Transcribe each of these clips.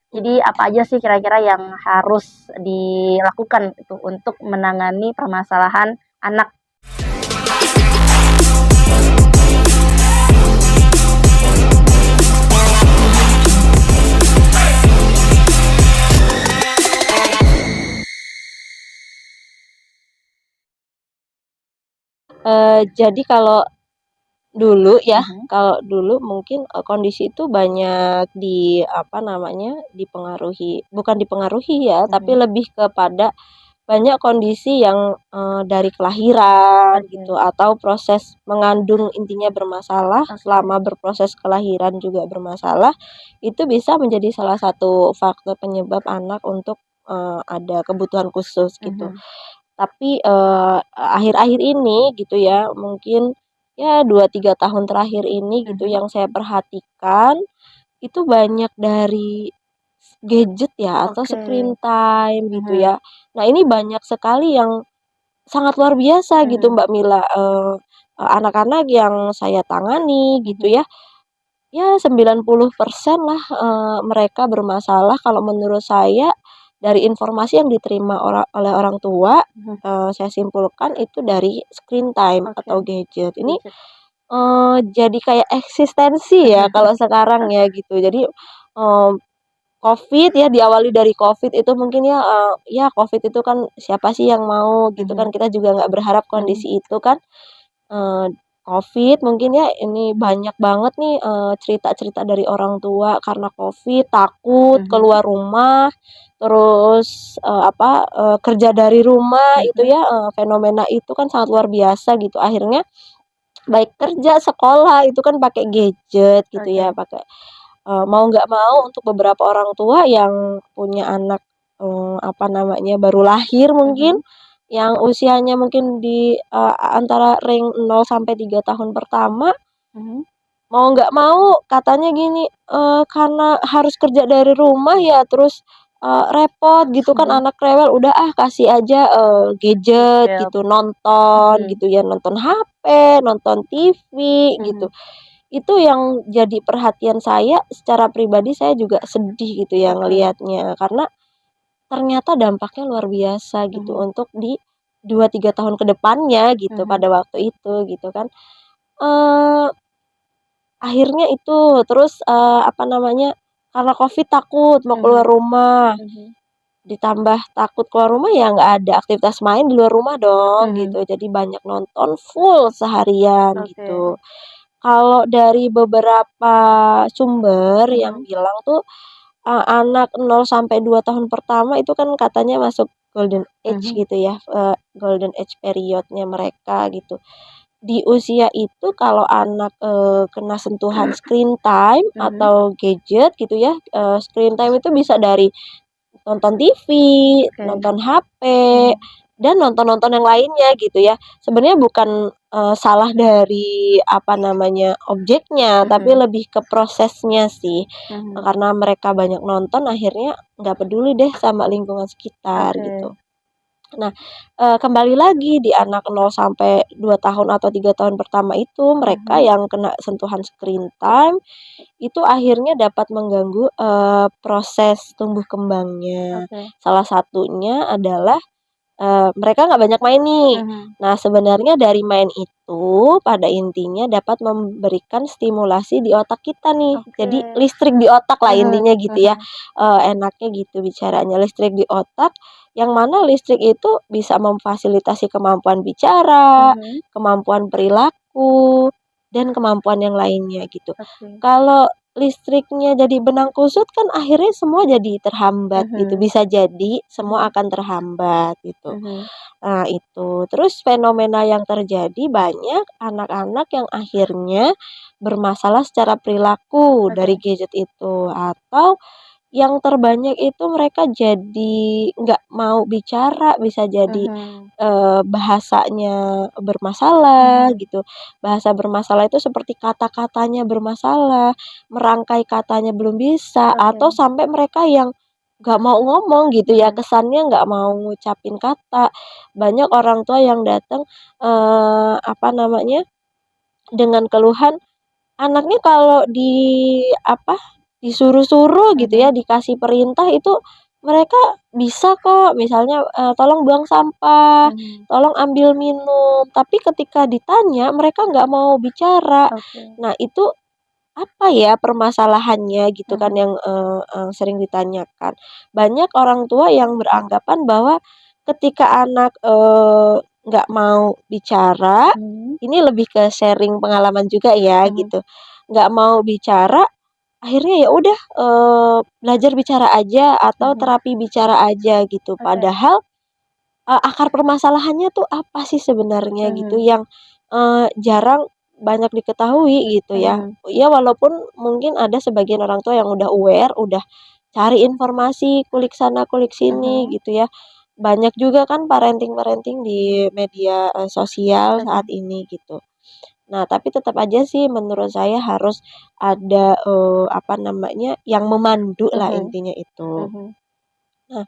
Jadi apa aja sih kira-kira yang harus dilakukan itu untuk menangani permasalahan anak? Jadi kalau dulu ya, Mhm. kalau dulu mungkin, kondisi itu banyak dipengaruhi, bukan dipengaruhi ya, tapi Mhm. lebih kepada banyak kondisi yang, dari kelahiran Oke. gitu, atau proses mengandung intinya bermasalah, Oke. selama berproses kelahiran juga bermasalah, itu bisa menjadi salah satu faktor penyebab anak untuk, ada kebutuhan khusus gitu. Mhm. Tapi, akhir-akhir ini gitu ya, mungkin ya 2 3 tahun terakhir ini gitu Mhm. yang saya perhatikan, itu banyak dari gadget ya atau Oke. screen time gitu Mhm. ya. Nah ini banyak sekali yang sangat luar biasa gitu Mhm. Mbak Mila, anak-anak yang saya tangani gitu Mhm. ya, ya 90% lah, mereka bermasalah kalau menurut saya dari informasi yang diterima oleh orang tua, Mhm. saya simpulkan itu dari screen time Oke. atau gadget. Ini, Gadget. jadi kayak eksistensi ya kalau sekarang ya gitu. Jadi, eee, Covid ya diawali dari Covid itu mungkin ya, ya Covid itu kan siapa sih yang mau gitu kan, Mhm. kita juga nggak berharap Mhm. kondisi itu kan. Eee, Covid mungkin ya ini banyak banget nih, cerita-cerita dari orang tua karena Covid takut Mhm. keluar rumah, terus, kerja dari rumah itu Mhm. ya, fenomena itu kan sangat luar biasa gitu. Akhirnya baik kerja, sekolah itu kan pakai gadget gitu ya, Oke. mau nggak mau untuk beberapa orang tua yang punya anak, baru lahir mungkin, Mhm. yang usianya mungkin di, antara range 0 sampai 3 tahun pertama, Mhm. mau nggak mau katanya gini, karena harus kerja dari rumah ya terus, repot gitu kan Mhm. anak rewel, udah kasih aja, gadget Gadget. gitu, nonton Mhm. gitu ya, nonton HP, nonton TV gitu. Mhm. Itu yang jadi perhatian saya secara pribadi, saya juga sedih gitu ya Oke. ngelihatnya, karena ternyata dampaknya luar biasa gitu Mhm. untuk di 2 3 tahun ke depannya gitu, Mhm. pada waktu itu gitu kan. Eee, Akhirnya itu, terus, karena Covid takut mau keluar Mhm. rumah, Mhm. ditambah takut keluar rumah ya nggak ada aktivitas main di luar rumah dong gitu, Mhm. jadi banyak nonton full seharian gitu. Oke. Kalau dari beberapa sumber yang Mhm. bilang tuh, anak 0 sampai 2 tahun pertama itu kan katanya masuk golden age Mhm. gitu ya, golden age period-nya mereka gitu. Di usia itu kalau anak, kena sentuhan screen time Mhm. atau gadget gitu ya, screen time itu bisa dari nonton TV, Oke. nonton HP, Mhm. dan nonton-nonton yang lainnya gitu ya. Sebenarnya bukan, salah dari objeknya, tapi Mhm. lebih ke prosesnya sih. Mhm. Karena mereka banyak nonton akhirnya nggak peduli deh sama lingkungan sekitar gitu. Oke. Nah, kembali lagi di anak 0 sampai 2 tahun atau 3 tahun pertama itu, mereka Mhm. yang kena sentuhan screen time, itu akhirnya dapat mengganggu, proses tumbuh kembangnya. Oke. Salah satunya adalah mereka nggak banyak main nih. Mhm. Nah, sebenarnya dari main itu pada intinya dapat memberikan stimulasi di otak kita nih. Oke. Jadi listrik di otak lah Mhm. intinya gitu ya, Mhm. enaknya gitu bicaranya, listrik di otak, yang mana listrik itu bisa memfasilitasi kemampuan bicara, Mhm. kemampuan perilaku, dan kemampuan yang lainnya gitu. Oke. Kalau listriknya jadi benang kusut kan akhirnya semua jadi terhambat gitu, Mhm. bisa jadi semua Mhm. akan terhambat gitu. Mhm. Nah itu, terus fenomena yang terjadi banyak anak-anak yang akhirnya bermasalah secara perilaku dari Oke. gadget itu, atau yang terbanyak itu mereka jadi nggak mau bicara, bisa jadi, Mhm. bahasanya bermasalah Mhm. gitu. Bahasa bermasalah itu seperti kata-katanya bermasalah, merangkai katanya belum bisa, Oke. atau sampai mereka yang nggak mau ngomong gitu ya, Mhm. kesannya nggak mau ngucapin kata. Banyak orang tua yang datang, eee, apa namanya, dengan keluhan anaknya kalau di apa disuruh-suruh gitu ya, Mhm. dikasih perintah itu mereka bisa kok. Misalnya, "Tolong buang sampah, Mhm. tolong ambil minum." Tapi ketika ditanya mereka nggak mau bicara. Oke. Nah itu apa ya permasalahannya gitu kan Mhm. yang, sering ditanyakan. Banyak orang tua yang beranggapan bahwa ketika anak, nggak mau bicara, Mhm. ini lebih ke sharing pengalaman juga ya Mhm. gitu, nggak mau bicara, akhirnya ya udah, belajar bicara aja atau Mhm. terapi bicara aja gitu. Oke. Padahal akar permasalahannya tuh apa sih sebenarnya gitu Mhm. yang, jarang banyak diketahui gitu ya. Mhm. Ya walaupun mungkin ada sebagian orang tua yang udah aware, udah cari informasi, kulik sana kulik sini Mhm. gitu ya. Banyak juga kan parenting-parenting di media, sosial saat Oke. ini gitu. Nah tapi tetap aja sih menurut saya harus ada, apa namanya, yang memandu lah Mhm. intinya itu. Mhm. Nah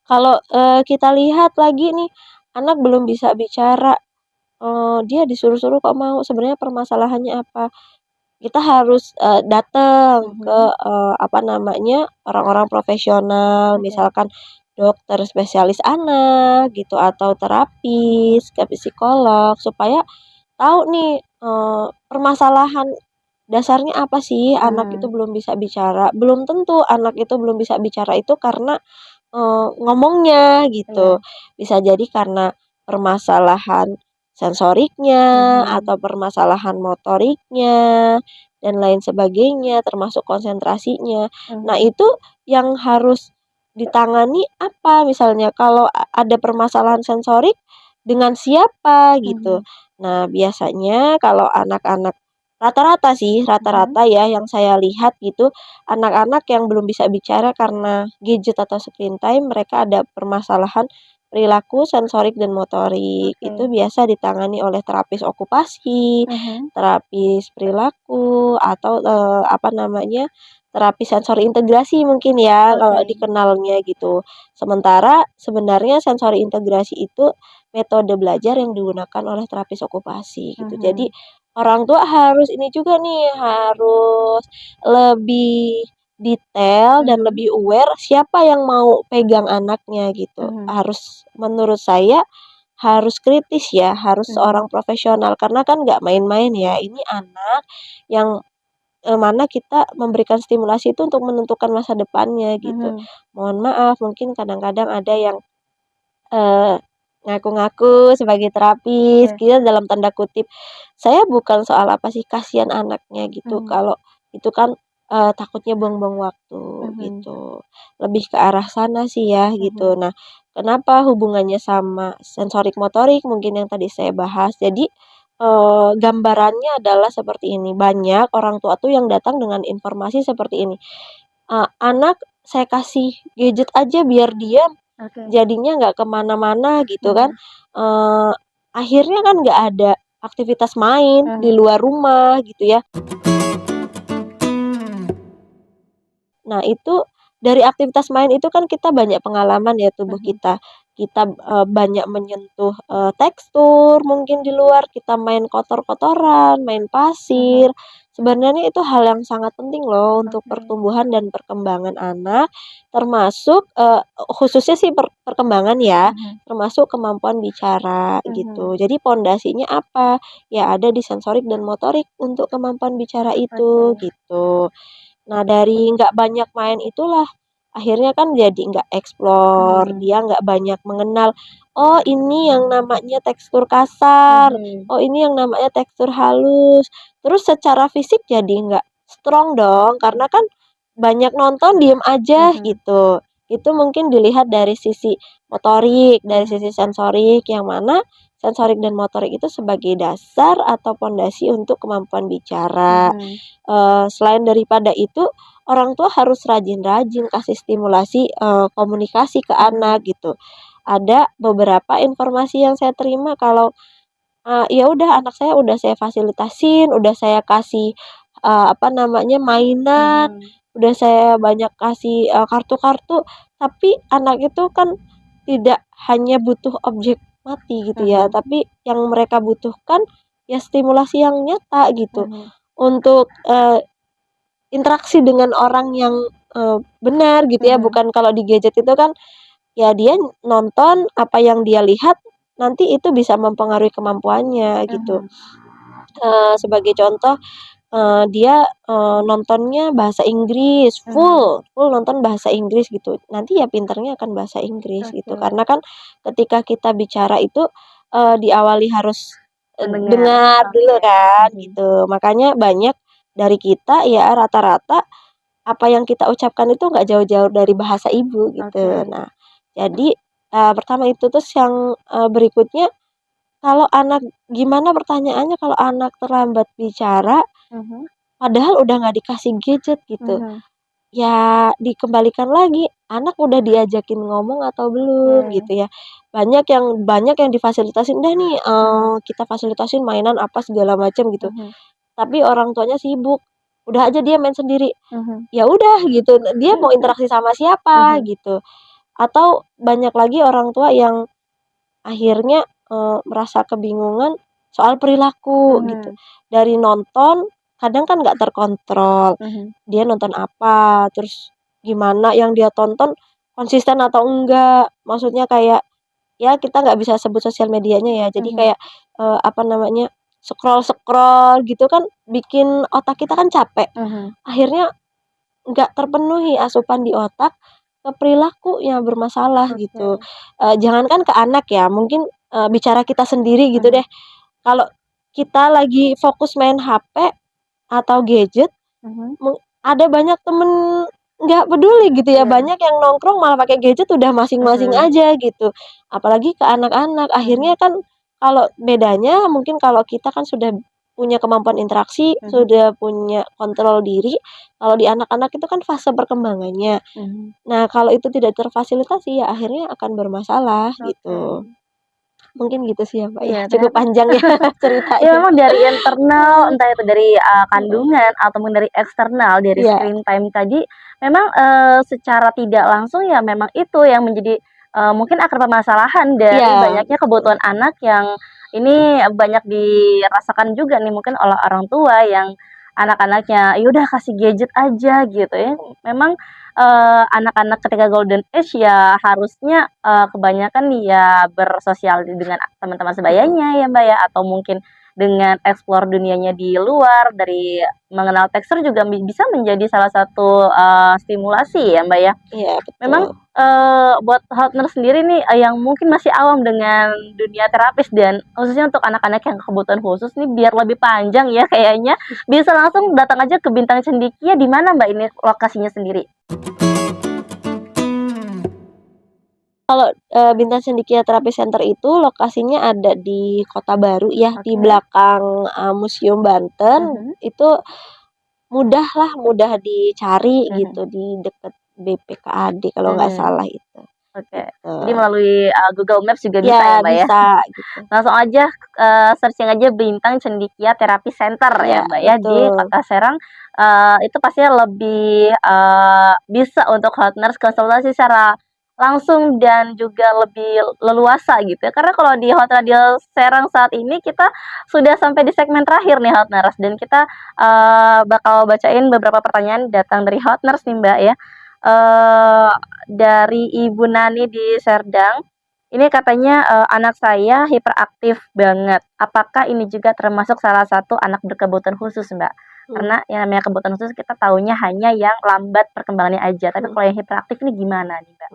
kalau, kita lihat lagi nih, anak belum bisa bicara, dia disuruh-suruh kok mau, sebenarnya permasalahannya apa? Kita harus, datang ke, Mhm. apa namanya, orang-orang profesional, Oke. misalkan dokter spesialis anak gitu, atau terapis, ke psikolog, supaya tahu nih, permasalahan dasarnya apa sih anak itu Mhm. belum bisa bicara. Belum tentu anak itu belum bisa bicara itu karena ngomongnya gitu. Iya. Bisa jadi karena permasalahan sensoriknya Mhm. atau permasalahan motoriknya dan lain sebagainya, termasuk konsentrasinya. Nah, Mhm. itu yang harus ditangani apa misalnya kalau ada permasalahan sensorik dengan siapa gitu. Mhm. Nah, biasanya kalau anak-anak rata-rata sih, Mhm. rata-rata ya yang saya lihat gitu, anak-anak yang belum bisa bicara karena gadget atau screen time, mereka ada permasalahan perilaku, sensorik, dan motorik. Itu Oke. biasa ditangani oleh terapis okupasi, Mhm. terapis perilaku, atau, apa namanya, terapi sensori integrasi mungkin ya, kalau Oke. dikenalnya gitu. Sementara sebenarnya sensori integrasi itu metode belajar yang digunakan oleh terapis okupasi gitu. Jadi Mhm. orang tua harus ini juga nih, harus lebih detail dan Mhm. lebih aware siapa yang mau pegang anaknya gitu. Mhm. Harus menurut saya harus kritis ya, harus Mhm. seorang profesional karena kan nggak main-main ya. Ini anak yang, mana kita memberikan stimulasi itu untuk menentukan masa depannya gitu. Mhm. Mohon maaf mungkin kadang-kadang ada yang Eee, ngaku-ngaku sebagai terapis, Oke. gitu dalam tanda kutip. Saya bukan soal apa sih, kasihan anaknya gitu, Mhm. kalau itu kan, takutnya buang-buang waktu, Mhm. gitu. Lebih ke arah sana sih ya, gitu. Mhm. Nah, kenapa hubungannya sama sensorik motorik mungkin yang tadi saya bahas. Jadi, gambarannya adalah seperti ini, banyak orang tua tuh yang datang dengan informasi seperti ini, "Anak saya kasih gadget aja biar diam." Oke. Jadinya nggak ke mana-mana gitu kan, Mhm. eee, akhirnya kan nggak ada aktivitas main di Mhm. luar rumah gitu ya. Nah itu, dari aktivitas main itu kan kita banyak pengalaman ya tubuh Mhm. kita. Kita, banyak menyentuh, tekstur mungkin di luar, kita main kotor-kotoran, main pasir. Mhm. Sebenarnya itu hal yang sangat penting loh untuk Oke. pertumbuhan dan perkembangan anak, termasuk, khususnya sih perkembangan ya, Mhm. termasuk kemampuan bicara Mhm. gitu. Jadi pondasinya apa? Ya ada di sensorik dan motorik untuk kemampuan bicara itu, Oke. gitu. Nah, dari nggak banyak main itulah, akhirnya kan jadi nggak explore, Mhm. dia nggak banyak mengenal, "Oh, ini yang namanya tekstur kasar, Mhm. oh ini yang namanya tekstur halus." Terus secara fisik jadi nggak strong dong, karena kan banyak nonton diem aja Mhm. gitu. Itu mungkin dilihat dari sisi motorik, dari Mhm. sisi sensorik, yang mana sensorik dan motorik itu sebagai dasar atau pondasi untuk kemampuan bicara. Mhm. Selain daripada itu, orang tua harus rajin-rajin kasih stimulasi, komunikasi ke anak Mhm. gitu. Ada beberapa informasi yang saya terima kalau, ya udah anak saya udah saya fasilitasin, udah saya kasih, apa namanya, mainan, Mhm. udah saya banyak kasih, kartu-kartu, tapi anak itu kan tidak hanya butuh objek mati gitu ya, Mhm. tapi yang mereka butuhkan ya stimulasi yang nyata gitu. Mhm. Untuk, interaksi dengan orang yang benar gitu ya, bukan kalau di gadget itu kan ya dia nonton apa yang dia lihat nanti itu bisa mempengaruhi kemampuannya gitu. Sebagai contoh dia nontonnya bahasa Inggris full nonton bahasa Inggris gitu, nanti ya pinternya akan bahasa Inggris gitu. Oke. Karena kan ketika kita bicara itu diawali harus Mendengar. dengar dulu Oke. kan gitu. Makanya banyak dari kita ya rata-rata apa yang kita ucapkan itu nggak jauh-jauh dari bahasa ibu gitu. Oke. Nah, jadi pertama itu, terus yang berikutnya kalau anak gimana pertanyaannya kalau anak terlambat bicara padahal udah nggak dikasih gadget gitu. Ya dikembalikan lagi, anak udah diajakin ngomong atau belum gitu ya. Banyak yang difasilitasin, "Udah nih, kita fasilitasin mainan apa segala macam," gitu. Tapi orang tuanya sibuk, udah aja dia main sendiri. Ya udah gitu, dia mau interaksi sama siapa gitu. Atau banyak lagi orang tua yang akhirnya merasa kebingungan soal perilaku gitu. Dari nonton kadang kan nggak terkontrol. Dia nonton apa, terus gimana yang dia tonton konsisten atau enggak. Maksudnya kayak ya kita nggak bisa sebut sosial medianya ya. Jadi kayak apa namanya, scroll-scroll gitu kan bikin otak kita kan capek. Akhirnya nggak terpenuhi asupan di otak, ke perilaku yang bermasalah gitu. Jangankan ke anak ya, mungkin bicara kita sendiri gitu deh. Kalau kita lagi fokus main HP atau gadget, ada banyak temen nggak peduli gitu ya, banyak yang nongkrong malah pakai gadget udah masing-masing aja gitu. Apalagi ke anak-anak, akhirnya kan kalau bedanya mungkin kalau kita kan sudah punya kemampuan interaksi, sudah punya kontrol diri, kalau di anak-anak itu kan fase perkembangannya. Nah, kalau itu tidak terfasilitasi ya akhirnya akan bermasalah gitu. Mungkin gitu sih ya, Mbak, ya. Iya, Cukup ternyata panjang ya ya ceritanya. memang dari internal, entah itu dari, kandungan ataupun dari eksternal, dari Iya, screen time tadi, memang, secara tidak langsung ya memang itu yang menjadi, mungkin akar permasalahan dari iya, banyaknya betul. kebutuhan anak yang ini banyak dirasakan juga nih mungkin oleh orang tua yang anak-anaknya, "Ya udah kasih gadget aja," gitu ya. Memang, anak-anak ketika golden age ya harusnya, kebanyakan ya bersosial dengan teman-teman sebayanya ya, Mbak, ya, atau mungkin dengan explore dunianya di luar, dari mengenal tekstur juga bisa menjadi salah satu, stimulasi ya, Mbak, ya. Iya, Memang, betul. buat partner sendiri nih, yang mungkin masih awam dengan dunia terapis dan khususnya untuk anak-anak yang kebutuhan khusus nih biar lebih panjang ya kayaknya, bisa langsung datang aja ke Bintang Cendekia di mana, Mbak, ini lokasinya sendiri? Kalau, Bintang Cendekia Therapy Center itu lokasinya ada di Kota Baru ya, di Oke. belakang, Museum Banten. Itu mudah dicari gitu, di dekat BPKAD kalau nggak salah itu, Oke. gitu. Jadi melalui, Google Maps juga bisa ya, Ya Mbak, ya? bisa gitu. Langsung aja, searching aja Bintang Cendekia Therapy Center ya, Ya Mbak, ya, di betul. Kota Serang, itu pastinya lebih, bisa untuk hot nurse konsultasi secara langsung dan juga lebih leluasa gitu ya. Karena kalau di Hot Radio Serang saat ini kita sudah sampai di segmen terakhir nih hot nurse dan kita, bakal bacain beberapa pertanyaan datang dari hot nurse nih, Mbak, ya. Eee, dari Ibu Nani di Serdang, ini katanya, "Anak saya hiperaktif banget. Apakah ini juga termasuk salah satu anak berkebutuhan khusus, Mbak?" Mhm Karena yang namanya kebutuhan khusus kita taunya hanya yang lambat perkembangannya aja, tapi mhm. kalau yang hiperaktif ini gimana nih, Mbak?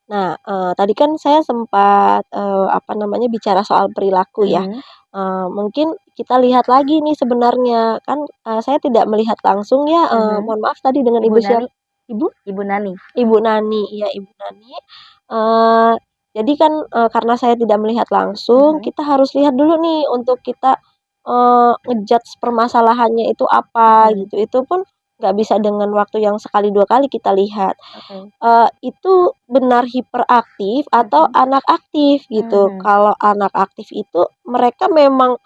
Nah, tadi kan saya sempat, apa namanya, bicara soal perilaku ya. Mhm. Mungkin kita lihat lagi nih sebenarnya, kan, saya tidak melihat langsung ya, Mhm. mohon maaf tadi dengan Ibu ibu Nani siapa? Ibu? Ibu Nani. Ibu Nani, iya Ibu Nani. Eee, jadi kan, karena saya tidak melihat langsung, Mhm. kita harus lihat dulu nih untuk kita, nge-judge permasalahannya itu apa Mhm. gitu. Itu pun nggak bisa dengan waktu yang sekali, 2 kali kita lihat. Oke. Itu benar hiperaktif atau Mhm. anak aktif gitu. Mhm. Kalau anak aktif itu mereka memang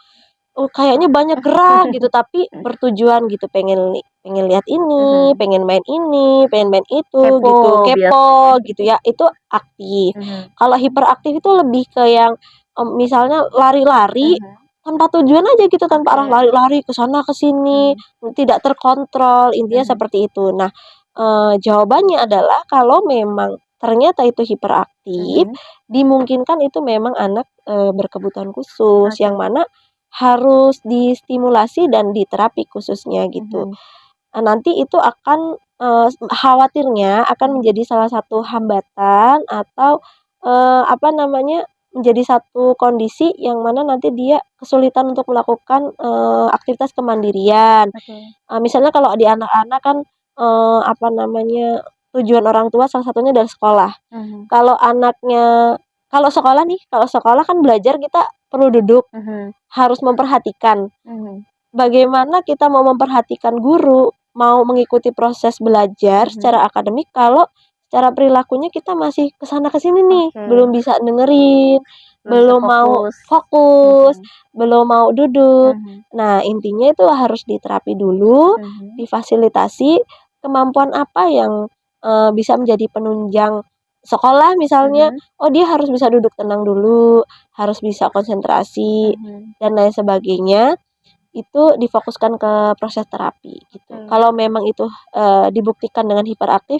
kayaknya banyak gerak gitu, tapi bertujuan gitu, pengen lihat ini, Mhm. pengen main itu Kepo gitu, biasanya. kepo gitu ya, itu aktif. Mhm. Kalau hiperaktif itu lebih ke yang, misalnya lari-lari, Mhm. tanpa tujuan aja gitu, tanpa arah Oke. lari-lari ke sana ke sini, tidak terkontrol, intinya Mhm. seperti itu. Nah, jawabannya adalah kalau memang ternyata itu hiperaktif, Mhm. dimungkinkan itu memang anak, berkebutuhan khusus, yang Oke. mana harus distimulasi dan diterapi khususnya gitu. Mhm. Nanti itu akan, khawatirnya akan Mhm. menjadi salah satu hambatan atau, apa namanya, menjadi satu kondisi yang mana nanti dia kesulitan untuk melakukan, aktivitas kemandirian. Oke. Misalnya kalau di anak-anak kan, apa namanya, tujuan orang tua salah satunya dari sekolah. Mhm. Kalau anaknya kalau sekolah nih, kalau sekolah kan belajar kita perlu duduk, Mhm. harus memperhatikan. Mhm. Bagaimana kita mau memperhatikan guru, mau mengikuti proses belajar Mhm. secara akademik kalau secara perilakunya kita masih ke sana ke sini nih, Oke. belum bisa dengerin, Belum bisa belum mau fokus. fokus, Mhm. belum mau duduk. Mhm. Nah, intinya itu harus diterapi dulu, Mhm. difasilitasi kemampuan apa yang, bisa menjadi penunjang sekolah misalnya, Mhm. oh dia harus bisa duduk tenang dulu, harus bisa konsentrasi, Mhm. dan lain sebagainya. Itu difokuskan ke proses terapi gitu. Oke. Kalau memang itu, dibuktikan dengan hiperaktif,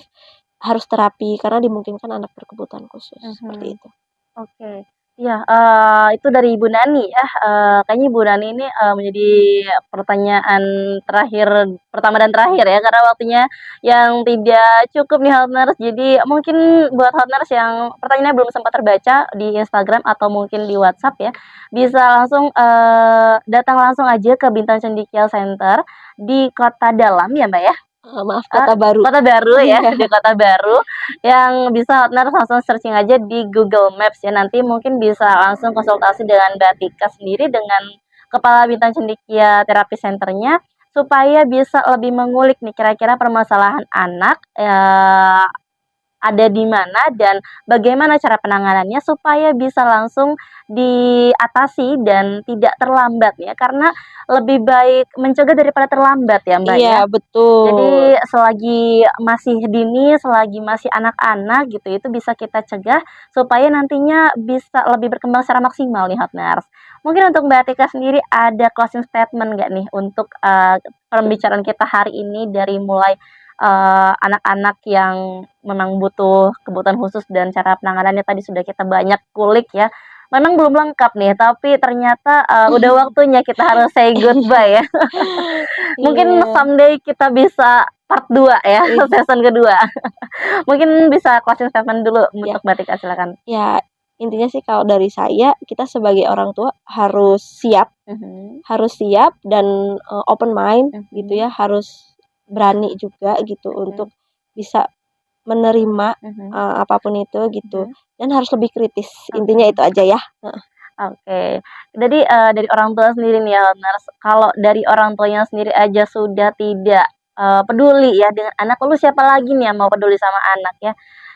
harus terapi karena dimungkinkan anak berkebutuhan khusus, seperti Mhm. itu. Oke. Iya, itu dari Ibu Nani ya, kayaknya Ibu Nani ini, menjadi pertanyaan terakhir pertama dan terakhir ya, karena waktunya yang tidak cukup nih Health Jadi mungkin buat Health yang pertanyaannya belum sempat terbaca di Instagram atau mungkin di WhatsApp ya, bisa langsung, datang langsung aja ke Bintang Cendekia Center di Kota Dalam ya, Mbak, ya? Maaf, Kota Baru. Kota Baru ya, di Kota Baru, yang bisa Hotmart langsung searching aja di Google Maps ya, nanti mungkin bisa langsung konsultasi dengan Mbak Tika sendiri dengan Kepala Bintang Cendekia Terapi Centernya, supaya bisa lebih mengulik nih kira-kira permasalahan anak, ada di mana dan bagaimana cara penanganannya supaya bisa langsung diatasi dan tidak terlambat ya, karena lebih baik mencegah daripada terlambat ya, Mbak, Iya, ya? betul. Jadi selagi masih dini, selagi masih anak-anak gitu, itu bisa kita cegah supaya nantinya bisa lebih berkembang secara maksimal nih Hotners. Mungkin untuk Mbak Tika sendiri ada closing statement nggak nih untuk pembicaraan kita hari ini dari mulai anak-anak yang memang butuh kebutuhan khusus dan cara penanganannya tadi sudah kita banyak kulik ya. Memang belum lengkap nih, tapi ternyata udah waktunya kita harus say goodbye ya. Mungkin Iya, someday kita bisa part 2 ya, ih, season kedua. Mungkin bisa closing statement dulu ya, untuk Mbak Tika, silakan. ya, intinya sih kalau dari saya, kita sebagai orang tua Mhm. harus siap dan, open mind gitu Mhm. ya, harus berani juga gitu untuk Oke. bisa menerima, Mhm. apa itu gitu, Mhm. dan harus lebih kritis, intinya Oke. itu aja ya. Heeh. Oke. Jadi, dari orang tua sendiri nih ya, Nars, kalau dari orang tuanya sendiri aja sudah tidak, peduli ya dengan anak, lalu siapa lagi nih yang mau peduli sama anak ya.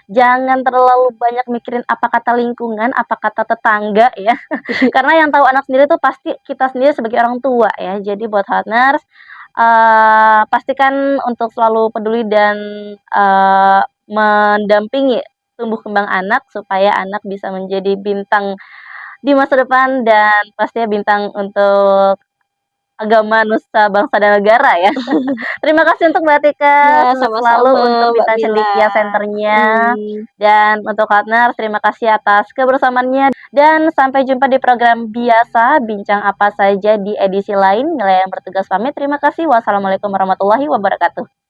Jangan terlalu banyak mikirin apa kata lingkungan, apa kata tetangga ya, karena yang tahu anak sendiri tuh pasti kita sendiri sebagai orang tua ya. Jadi buat Hotners, pastikan untuk selalu peduli dan, mendampingi tumbuh kembang anak supaya anak bisa menjadi bintang di masa depan dan pastinya bintang untuk agama, nusa, bangsa, dan negara ya. Terima kasih untuk Mbak Tika, Ya, sukses selalu sama-sama untuk Mbak Bintang Mila. Cendekia Centernya. Mhm. Dan untuk partner, terima kasih atas kebersamaannya. Dan sampai jumpa di program biasa, bincang apa saja di edisi lain. Nilai yang bertugas pamit, terima kasih. Wassalamualaikum warahmatullahi wabarakatuh.